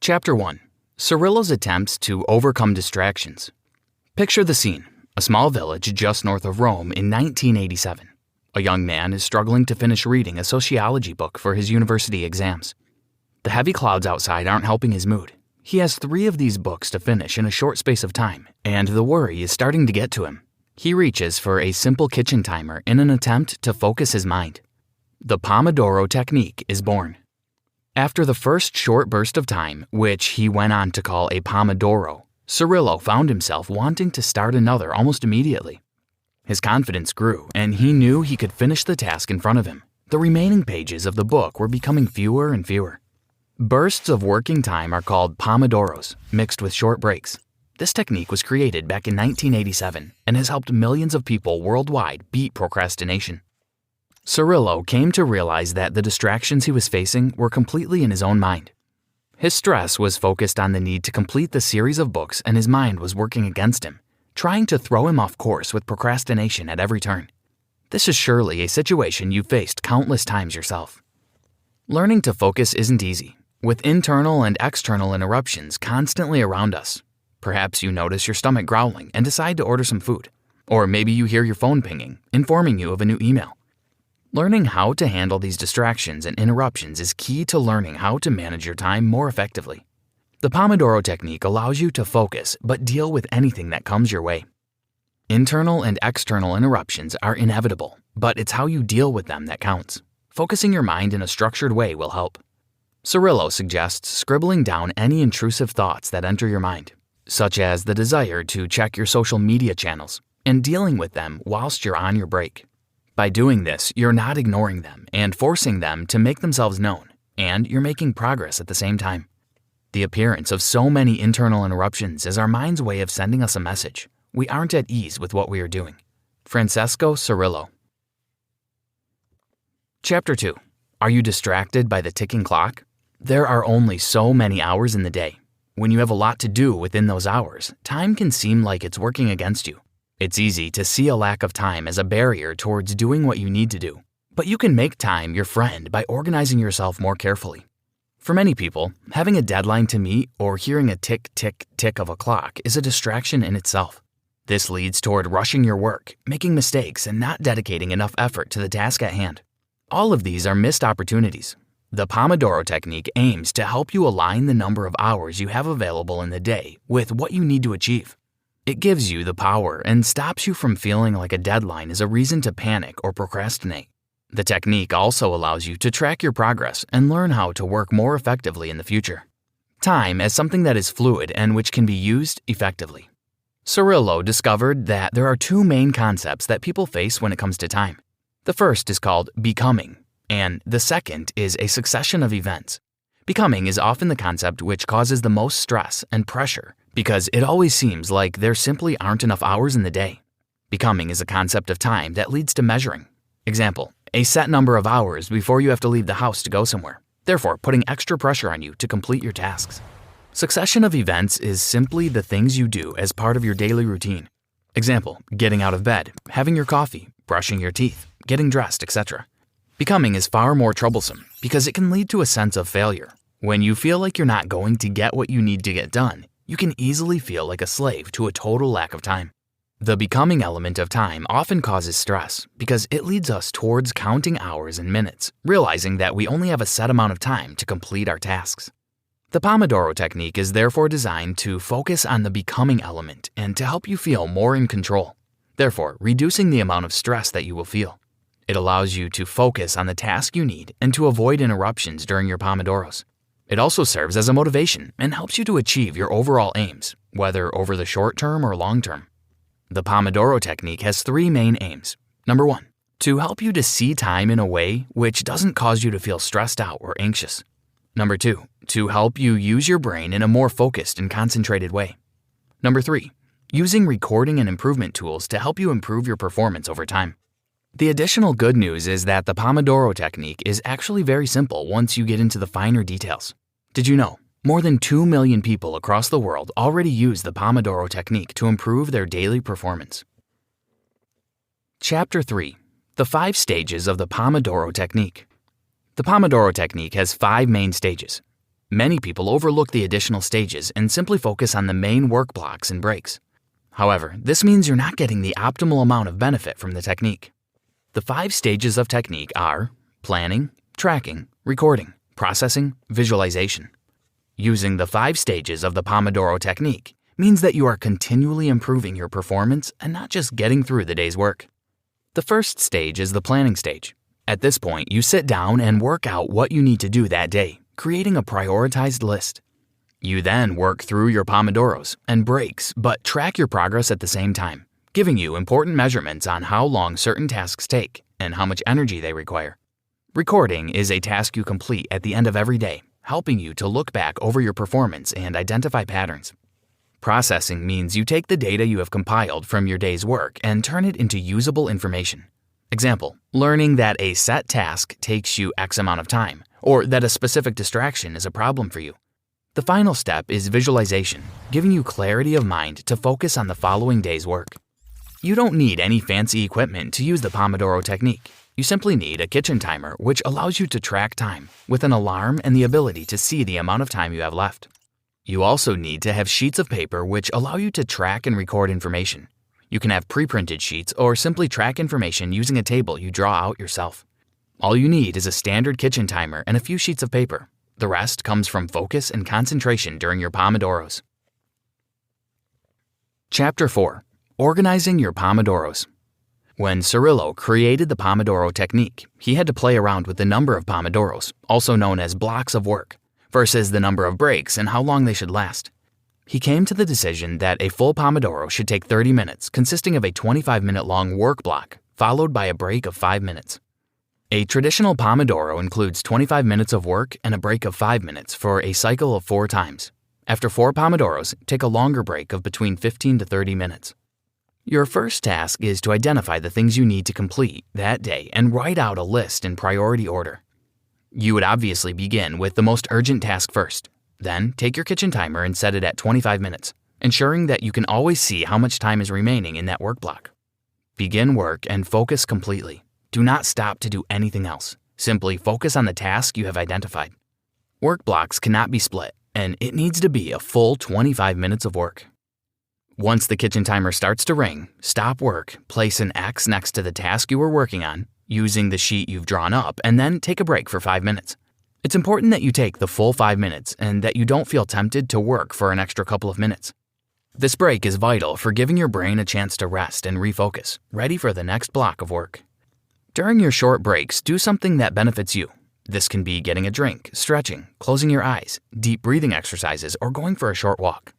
Chapter 1. Cirillo's Attempts to Overcome Distractions. Picture the scene, a small village just north of Rome in 1987. A young man is struggling to finish reading a sociology book for his university exams. The heavy clouds outside aren't helping his mood. He has 3 of these books to finish in a short space of time, and the worry is starting to get to him. He reaches for a simple kitchen timer in an attempt to focus his mind. The Pomodoro Technique is born. After the first short burst of time, which he went on to call a Pomodoro, Cirillo found himself wanting to start another almost immediately. His confidence grew, and he knew he could finish the task in front of him. The remaining pages of the book were becoming fewer and fewer. Bursts of working time are called Pomodoros, mixed with short breaks. This technique was created back in 1987 and has helped millions of people worldwide beat procrastination. Cirillo came to realize that the distractions he was facing were completely in his own mind. His stress was focused on the need to complete the series of books, and his mind was working against him, trying to throw him off course with procrastination at every turn. This is surely a situation you've faced countless times yourself. Learning to focus isn't easy, with internal and external interruptions constantly around us. Perhaps you notice your stomach growling and decide to order some food. Or maybe you hear your phone pinging, informing you of a new email. Learning how to handle these distractions and interruptions is key to learning how to manage your time more effectively. The Pomodoro Technique allows you to focus but deal with anything that comes your way. Internal and external interruptions are inevitable, but it's how you deal with them that counts. Focusing your mind in a structured way will help. Cirillo suggests scribbling down any intrusive thoughts that enter your mind, such as the desire to check your social media channels, and dealing with them whilst you're on your break. By doing this, you're not ignoring them and forcing them to make themselves known, and you're making progress at the same time. The appearance of so many internal interruptions is our mind's way of sending us a message. We aren't at ease with what we are doing. Francesco Cirillo. Chapter 2. Are you distracted by the ticking clock? There are only so many hours in the day. When you have a lot to do within those hours, time can seem like it's working against you. It's easy to see a lack of time as a barrier towards doing what you need to do, but you can make time your friend by organizing yourself more carefully. For many people, having a deadline to meet or hearing a tick, tick, tick of a clock is a distraction in itself. This leads toward rushing your work, making mistakes, and not dedicating enough effort to the task at hand. All of these are missed opportunities. The Pomodoro Technique aims to help you align the number of hours you have available in the day with what you need to achieve. It gives you the power and stops you from feeling like a deadline is a reason to panic or procrastinate. The technique also allows you to track your progress and learn how to work more effectively in the future. Time as something that is fluid and which can be used effectively. Cirillo discovered that there are 2 main concepts that people face when it comes to time. The first is called becoming, and the second is a succession of events. Becoming is often the concept which causes the most stress and pressure because it always seems like there simply aren't enough hours in the day. Becoming is a concept of time that leads to measuring. Example, a set number of hours before you have to leave the house to go somewhere, therefore putting extra pressure on you to complete your tasks. Succession of events is simply the things you do as part of your daily routine. Example, getting out of bed, having your coffee, brushing your teeth, getting dressed, etc. Becoming is far more troublesome because it can lead to a sense of failure. When you feel like you're not going to get what you need to get done, you can easily feel like a slave to a total lack of time. The becoming element of time often causes stress because it leads us towards counting hours and minutes, realizing that we only have a set amount of time to complete our tasks. The Pomodoro Technique is therefore designed to focus on the becoming element and to help you feel more in control, therefore reducing the amount of stress that you will feel. It allows you to focus on the task you need and to avoid interruptions during your Pomodoros. It also serves as a motivation and helps you to achieve your overall aims, whether over the short term or long term. The Pomodoro Technique has 3 main aims. Number 1, to help you to see time in a way which doesn't cause you to feel stressed out or anxious. Number 2, to help you use your brain in a more focused and concentrated way. Number 3, using recording and improvement tools to help you improve your performance over time. The additional good news is that the Pomodoro Technique is actually very simple once you get into the finer details. Did you know? More than 2 million people across the world already use the Pomodoro Technique to improve their daily performance. Chapter 3. The 5 Stages of the Pomodoro Technique. The Pomodoro Technique has 5 main stages. Many people overlook the additional stages and simply focus on the main work blocks and breaks. However, this means you're not getting the optimal amount of benefit from the technique. The 5 stages of technique are planning, tracking, recording, processing, visualization. Using the 5 stages of the Pomodoro Technique means that you are continually improving your performance and not just getting through the day's work. The first stage is the planning stage. At this point, you sit down and work out what you need to do that day, creating a prioritized list. You then work through your Pomodoros and breaks, but track your progress at the same time, giving you important measurements on how long certain tasks take and how much energy they require. Recording is a task you complete at the end of every day, helping you to look back over your performance and identify patterns. Processing means you take the data you have compiled from your day's work and turn it into usable information. Example, learning that a set task takes you X amount of time, or that a specific distraction is a problem for you. The final step is visualization, giving you clarity of mind to focus on the following day's work. You don't need any fancy equipment to use the Pomodoro Technique. You simply need a kitchen timer, which allows you to track time, with an alarm and the ability to see the amount of time you have left. You also need to have sheets of paper which allow you to track and record information. You can have pre-printed sheets or simply track information using a table you draw out yourself. All you need is a standard kitchen timer and a few sheets of paper. The rest comes from focus and concentration during your Pomodoros. Chapter 4. Organizing your Pomodoros. When Cirillo created the Pomodoro Technique, he had to play around with the number of Pomodoros, also known as blocks of work, versus the number of breaks and how long they should last. He came to the decision that a full Pomodoro should take 30 minutes, consisting of a 25-minute long work block, followed by a break of 5 minutes. A traditional Pomodoro includes 25 minutes of work and a break of 5 minutes for a cycle of 4 times. After 4 Pomodoros, take a longer break of between 15 to 30 minutes. Your first task is to identify the things you need to complete that day and write out a list in priority order. You would obviously begin with the most urgent task first. Then, take your kitchen timer and set it at 25 minutes, ensuring that you can always see how much time is remaining in that work block. Begin work and focus completely. Do not stop to do anything else. Simply focus on the task you have identified. Work blocks cannot be split, and it needs to be a full 25 minutes of work. Once the kitchen timer starts to ring, stop work, place an X next to the task you were working on, using the sheet you've drawn up, and then take a break for 5 minutes. It's important that you take the full 5 minutes and that you don't feel tempted to work for an extra couple of minutes. This break is vital for giving your brain a chance to rest and refocus, ready for the next block of work. During your short breaks, do something that benefits you. This can be getting a drink, stretching, closing your eyes, deep breathing exercises, or going for a short walk.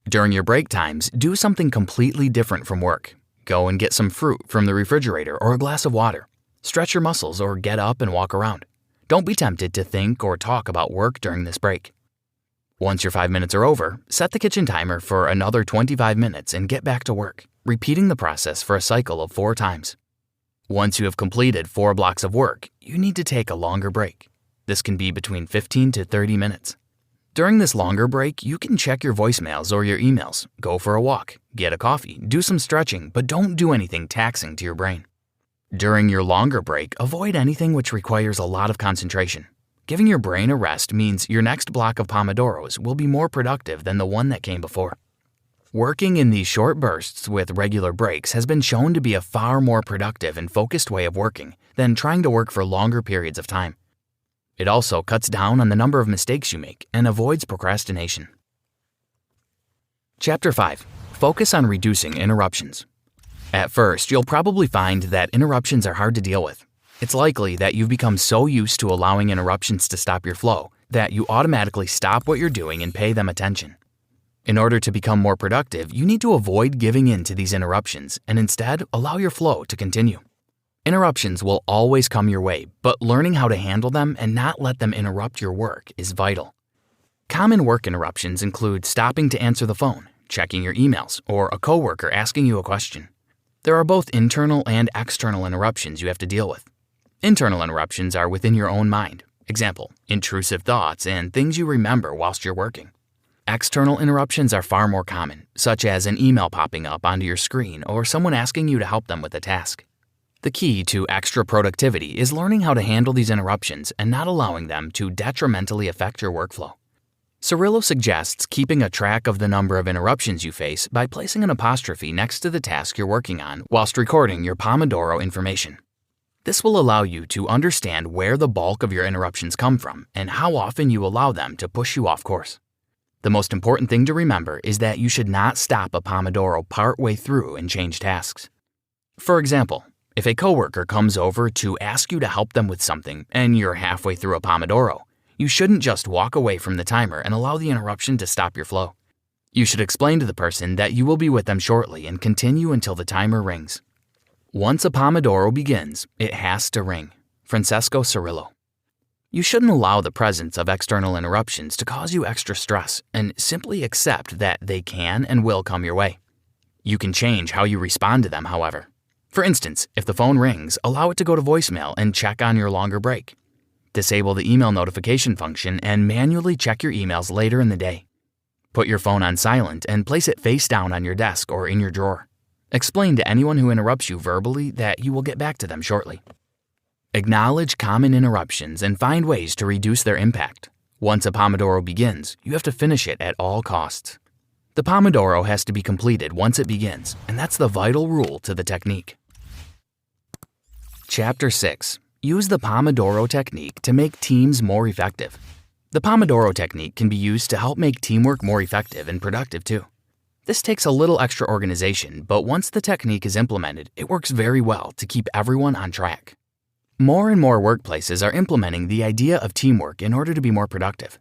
During your break times, do something completely different from work. Go and get some fruit from the refrigerator or a glass of water. Stretch your muscles or get up and walk around. Don't be tempted to think or talk about work during this break. Once your 5 minutes are over, set the kitchen timer for another 25 minutes and get back to work, repeating the process for a cycle of 4 times. Once you have completed 4 blocks of work, you need to take a longer break. This can be between 15 to 30 minutes. During this longer break, you can check your voicemails or your emails, go for a walk, get a coffee, do some stretching, but don't do anything taxing to your brain. During your longer break, avoid anything which requires a lot of concentration. Giving your brain a rest means your next block of Pomodoros will be more productive than the one that came before. Working in these short bursts with regular breaks has been shown to be a far more productive and focused way of working than trying to work for longer periods of time. It also cuts down on the number of mistakes you make and avoids procrastination. Chapter 5. Focus on reducing interruptions. At first, you'll probably find that interruptions are hard to deal with. It's likely that you've become so used to allowing interruptions to stop your flow that you automatically stop what you're doing and pay them attention. In order to become more productive, you need to avoid giving in to these interruptions and instead allow your flow to continue. Interruptions will always come your way, but learning how to handle them and not let them interrupt your work is vital. Common work interruptions include stopping to answer the phone, checking your emails, or a coworker asking you a question. There are both internal and external interruptions you have to deal with. Internal interruptions are within your own mind. Example, intrusive thoughts and things you remember whilst you're working. External interruptions are far more common, such as an email popping up onto your screen or someone asking you to help them with a task. The key to extra productivity is learning how to handle these interruptions and not allowing them to detrimentally affect your workflow. Cirillo suggests keeping a track of the number of interruptions you face by placing an apostrophe next to the task you're working on whilst recording your Pomodoro information. This will allow you to understand where the bulk of your interruptions come from and how often you allow them to push you off course. The most important thing to remember is that you should not stop a Pomodoro partway through and change tasks. For example, if a coworker comes over to ask you to help them with something and you're halfway through a Pomodoro, you shouldn't just walk away from the timer and allow the interruption to stop your flow. You should explain to the person that you will be with them shortly and continue until the timer rings. Once a Pomodoro begins, it has to ring. Francesco Cirillo. You shouldn't allow the presence of external interruptions to cause you extra stress and simply accept that they can and will come your way. You can change how you respond to them, however. For instance, if the phone rings, allow it to go to voicemail and check on your longer break. Disable the email notification function and manually check your emails later in the day. Put your phone on silent and place it face down on your desk or in your drawer. Explain to anyone who interrupts you verbally that you will get back to them shortly. Acknowledge common interruptions and find ways to reduce their impact. Once a Pomodoro begins, you have to finish it at all costs. The Pomodoro has to be completed once it begins, and that's the vital rule to the technique. Chapter 6. Use the Pomodoro Technique to make teams more effective. The Pomodoro Technique can be used to help make teamwork more effective and productive too. This takes a little extra organization, but once the technique is implemented, it works very well to keep everyone on track. More and more workplaces are implementing the idea of teamwork in order to be more productive.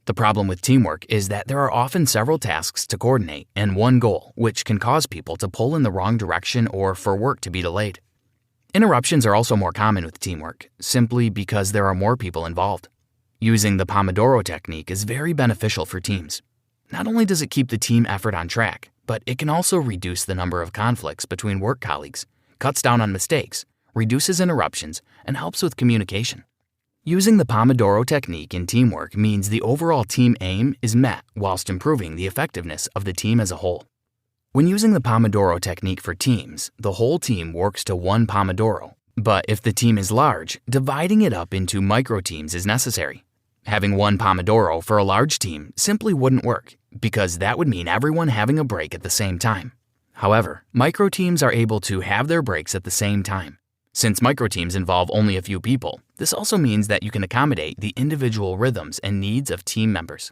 The problem with teamwork is that there are often several tasks to coordinate and one goal, which can cause people to pull in the wrong direction or for work to be delayed. Interruptions are also more common with teamwork, simply because there are more people involved. Using the Pomodoro Technique is very beneficial for teams. Not only does it keep the team effort on track, but it can also reduce the number of conflicts between work colleagues, cuts down on mistakes, reduces interruptions, and helps with communication. Using the Pomodoro Technique in teamwork means the overall team aim is met whilst improving the effectiveness of the team as a whole. When using the Pomodoro Technique for teams, the whole team works to one Pomodoro, but if the team is large, dividing it up into micro teams is necessary. Having one Pomodoro for a large team simply wouldn't work, because that would mean everyone having a break at the same time. However, micro teams are able to have their breaks at the same time. Since micro teams involve only a few people, this also means that you can accommodate the individual rhythms and needs of team members.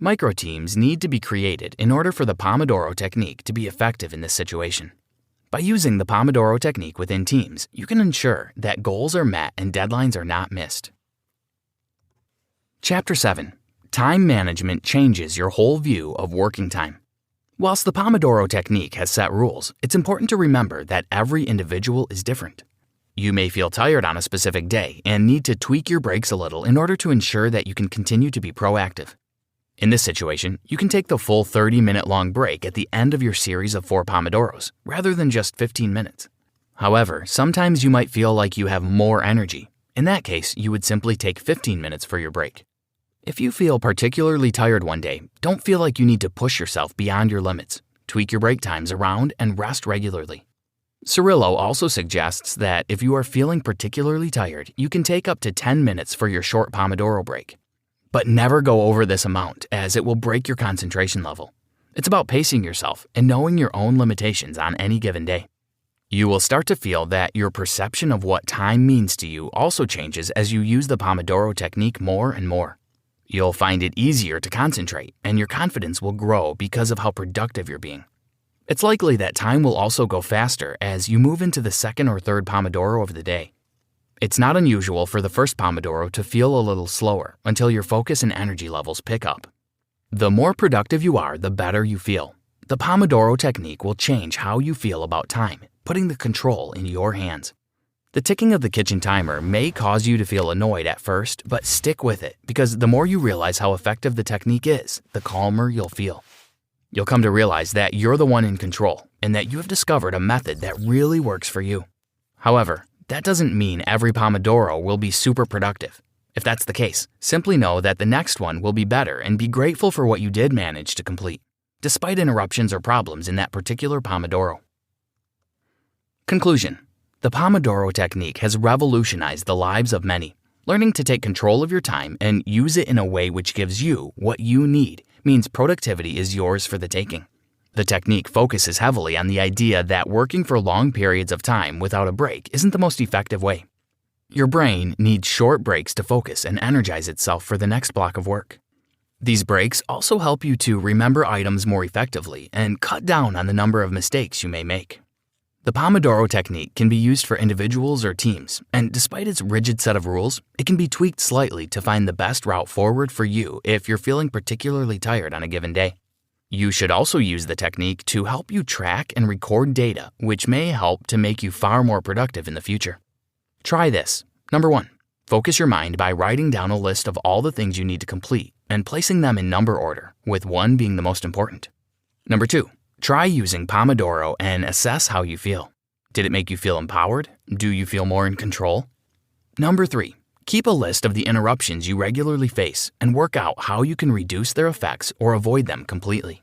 Micro teams need to be created in order for the Pomodoro Technique to be effective in this situation. By using the Pomodoro Technique within teams, you can ensure that goals are met and deadlines are not missed. Chapter 7. Time management changes your whole view of working time. Whilst the Pomodoro Technique has set rules, it's important to remember that every individual is different. You may feel tired on a specific day and need to tweak your breaks a little in order to ensure that you can continue to be proactive. In this situation, you can take the full 30-minute long break at the end of your series of 4 Pomodoros, rather than just 15 minutes. However, sometimes you might feel like you have more energy. In that case, you would simply take 15 minutes for your break. If you feel particularly tired one day, don't feel like you need to push yourself beyond your limits. Tweak your break times around and rest regularly. Cirillo also suggests that if you are feeling particularly tired, you can take up to 10 minutes for your short Pomodoro break. But never go over this amount, as it will break your concentration level. It's about pacing yourself and knowing your own limitations on any given day. You will start to feel that your perception of what time means to you also changes as you use the Pomodoro Technique more and more. You'll find it easier to concentrate, and your confidence will grow because of how productive you're being. It's likely that time will also go faster as you move into the second or third Pomodoro of the day. It's not unusual for the first Pomodoro to feel a little slower until your focus and energy levels pick up. The more productive you are, the better you feel. The Pomodoro Technique will change how you feel about time, putting the control in your hands. The ticking of the kitchen timer may cause you to feel annoyed at first, but stick with it because the more you realize how effective the technique is, the calmer you'll feel. You'll come to realize that you're the one in control and that you have discovered a method that really works for you. However, that doesn't mean every Pomodoro will be super productive. If that's the case, simply know that the next one will be better and be grateful for what you did manage to complete, despite interruptions or problems in that particular Pomodoro. Conclusion. The Pomodoro Technique has revolutionized the lives of many. Learning to take control of your time and use it in a way which gives you what you need means productivity is yours for the taking. The technique focuses heavily on the idea that working for long periods of time without a break isn't the most effective way. Your brain needs short breaks to focus and energize itself for the next block of work. These breaks also help you to remember items more effectively and cut down on the number of mistakes you may make. The Pomodoro Technique can be used for individuals or teams, and despite its rigid set of rules, it can be tweaked slightly to find the best route forward for you if you're feeling particularly tired on a given day. You should also use the technique to help you track and record data, which may help to make you far more productive in the future. Try this. Number 1, focus your mind by writing down a list of all the things you need to complete and placing them in number order, with 1 being the most important. Number 2, try using Pomodoro and assess how you feel. Did it make you feel empowered? Do you feel more in control? Number 3, keep a list of the interruptions you regularly face and work out how you can reduce their effects or avoid them completely.